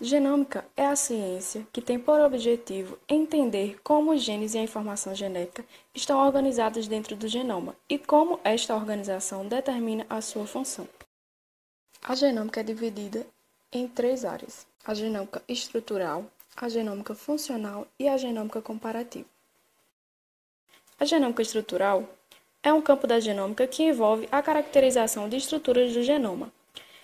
Genômica é a ciência que tem por objetivo entender como os genes e a informação genética estão organizados dentro do genoma e como esta organização determina a sua função. A genômica é dividida em três áreas: a genômica estrutural, a genômica funcional e a genômica comparativa. A genômica estrutural é um campo da genômica que envolve a caracterização de estruturas do genoma.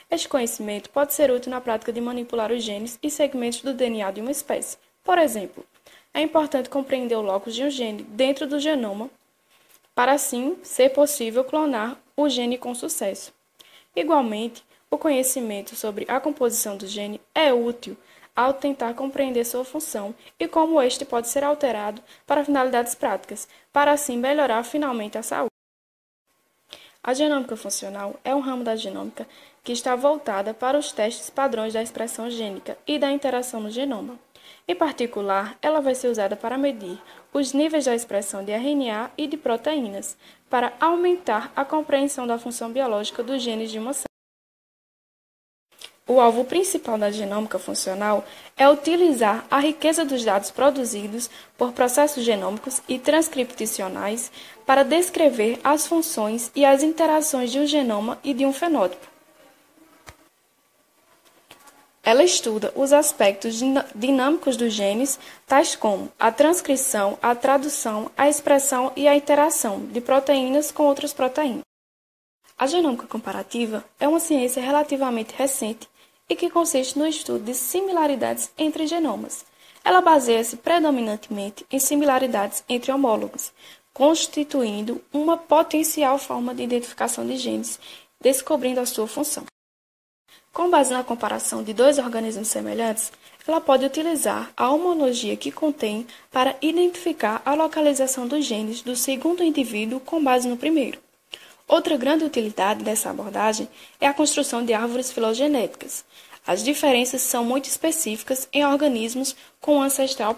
Este conhecimento pode ser útil na prática de manipular os genes e segmentos do DNA de uma espécie. Por exemplo, é importante compreender o locus de um gene dentro do genoma para assim ser possível clonar o gene com sucesso. Igualmente, o conhecimento sobre a composição do gene é útil ao tentar compreender sua função e como este pode ser alterado para finalidades práticas, para assim melhorar finalmente a saúde. A genômica funcional é um ramo da genômica que está voltada para os testes padrões da expressão gênica e da interação no genoma. Em particular, ela vai ser usada para medir os níveis da expressão de RNA e de proteínas, para aumentar a compreensão da função biológica dos genes de uma célula. O alvo principal da genômica funcional é utilizar a riqueza dos dados produzidos por processos genômicos e transcripcionais para descrever as funções e as interações de um genoma e de um fenótipo. Ela estuda os aspectos dinâmicos dos genes, tais como a transcrição, a tradução, a expressão e a interação de proteínas com outras proteínas. A genômica comparativa é uma ciência relativamente recente e que consiste no estudo de similaridades entre genomas. Ela baseia-se predominantemente em similaridades entre homólogos, constituindo uma potencial forma de identificação de genes, descobrindo a sua função. Com base na comparação de dois organismos semelhantes, ela pode utilizar a homologia que contém para identificar a localização dos genes do segundo indivíduo com base no primeiro. Outra grande utilidade dessa abordagem é a construção de árvores filogenéticas. As diferenças são muito específicas em organismos com um ancestral.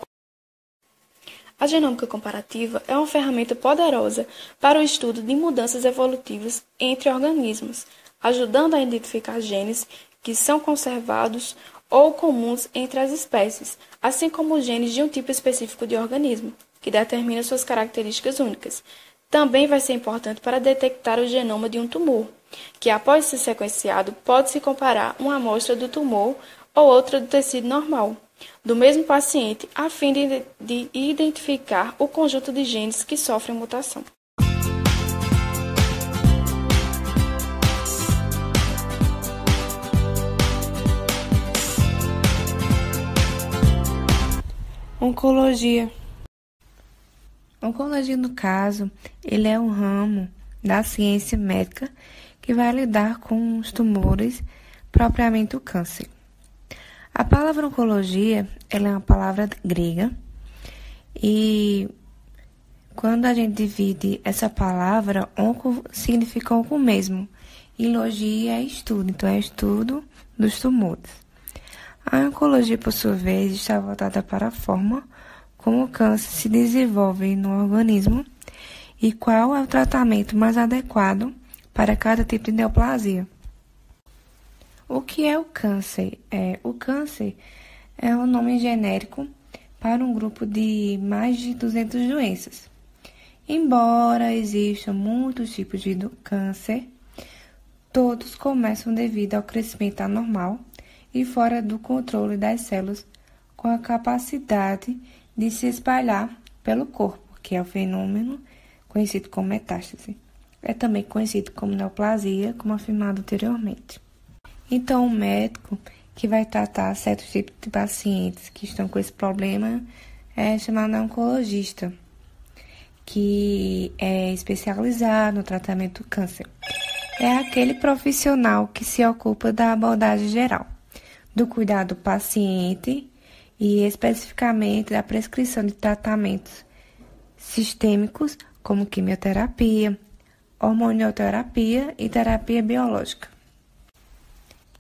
A genômica comparativa é uma ferramenta poderosa para o estudo de mudanças evolutivas entre organismos, ajudando a identificar genes que são conservados ou comuns entre as espécies, assim como os genes de um tipo específico de organismo, que determina suas características únicas. Também vai ser importante para detectar o genoma de um tumor, que após ser sequenciado pode-se comparar uma amostra do tumor ou outra do tecido normal, do mesmo paciente, a fim de identificar o conjunto de genes que sofrem mutação. Oncologia. Oncologia, no caso, ele é um ramo da ciência médica que vai lidar com os tumores, propriamente o câncer. A palavra oncologia, ela é uma palavra grega e quando a gente divide essa palavra, onco significa onco mesmo e logia é estudo, então é estudo dos tumores. A oncologia, por sua vez, está voltada para a forma como o câncer se desenvolve no organismo e qual é o tratamento mais adequado para cada tipo de neoplasia. O que é o câncer? O câncer é um nome genérico para um grupo de mais de 200 doenças. Embora existam muitos tipos de câncer, todos começam devido ao crescimento anormal e fora do controle das células com a capacidade de se espalhar pelo corpo, que é o fenômeno conhecido como metástase. É também conhecido como neoplasia, como afirmado anteriormente. Então, o médico que vai tratar certos tipos de pacientes que estão com esse problema é chamado oncologista, que é especializado no tratamento do câncer. É aquele profissional que se ocupa da abordagem geral, do cuidado do paciente e especificamente da prescrição de tratamentos sistêmicos como quimioterapia, hormonioterapia e terapia biológica.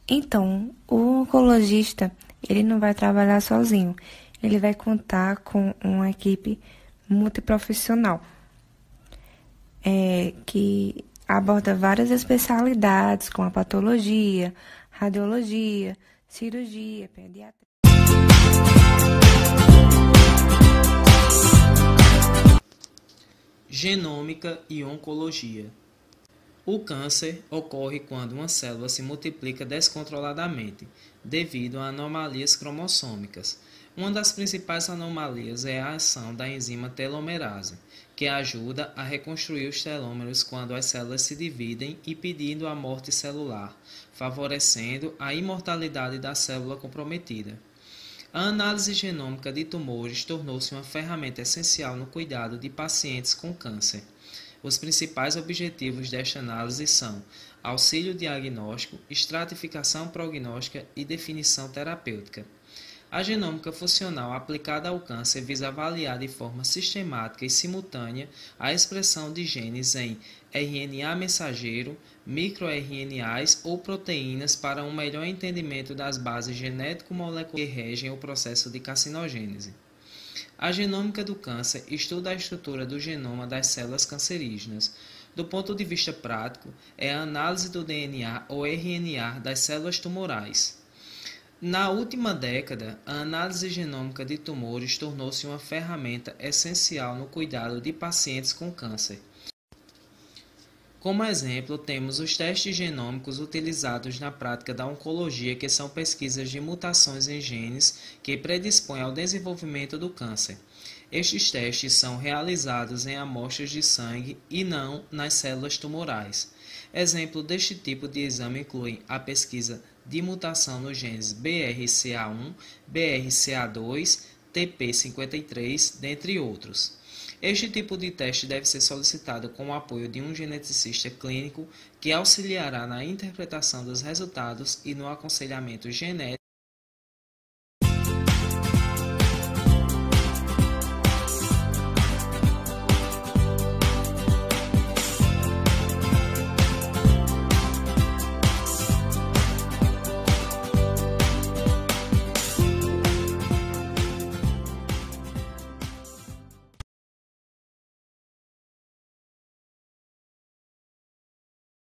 Então, o oncologista, ele não vai trabalhar sozinho, ele vai contar com uma equipe multiprofissional, que aborda várias especialidades, como a patologia, radiologia, cirurgia, pediatria. Genômica e oncologia. O câncer ocorre quando uma célula se multiplica descontroladamente, devido a anomalias cromossômicas. Uma das principais anomalias é a ação da enzima telomerase, que ajuda a reconstruir os telômeros quando as células se dividem, impedindo a morte celular, favorecendo a imortalidade da célula comprometida. A análise genômica de tumores tornou-se uma ferramenta essencial no cuidado de pacientes com câncer. Os principais objetivos desta análise são auxílio diagnóstico, estratificação prognóstica e definição terapêutica. A genômica funcional aplicada ao câncer visa avaliar de forma sistemática e simultânea a expressão de genes em RNA mensageiro, microRNAs ou proteínas para um melhor entendimento das bases genético-moleculares que regem o processo de carcinogênese. A genômica do câncer estuda a estrutura do genoma das células cancerígenas. Do ponto de vista prático, é a análise do DNA ou RNA das células tumorais. Na última década, a análise genômica de tumores tornou-se uma ferramenta essencial no cuidado de pacientes com câncer. Como exemplo, temos os testes genômicos utilizados na prática da oncologia, que são pesquisas de mutações em genes que predispõem ao desenvolvimento do câncer. Estes testes são realizados em amostras de sangue e não nas células tumorais. Exemplo deste tipo de exame inclui a pesquisa de mutação nos genes BRCA1, BRCA2, TP53, dentre outros. Este tipo de teste deve ser solicitado com o apoio de um geneticista clínico que auxiliará na interpretação dos resultados e no aconselhamento genético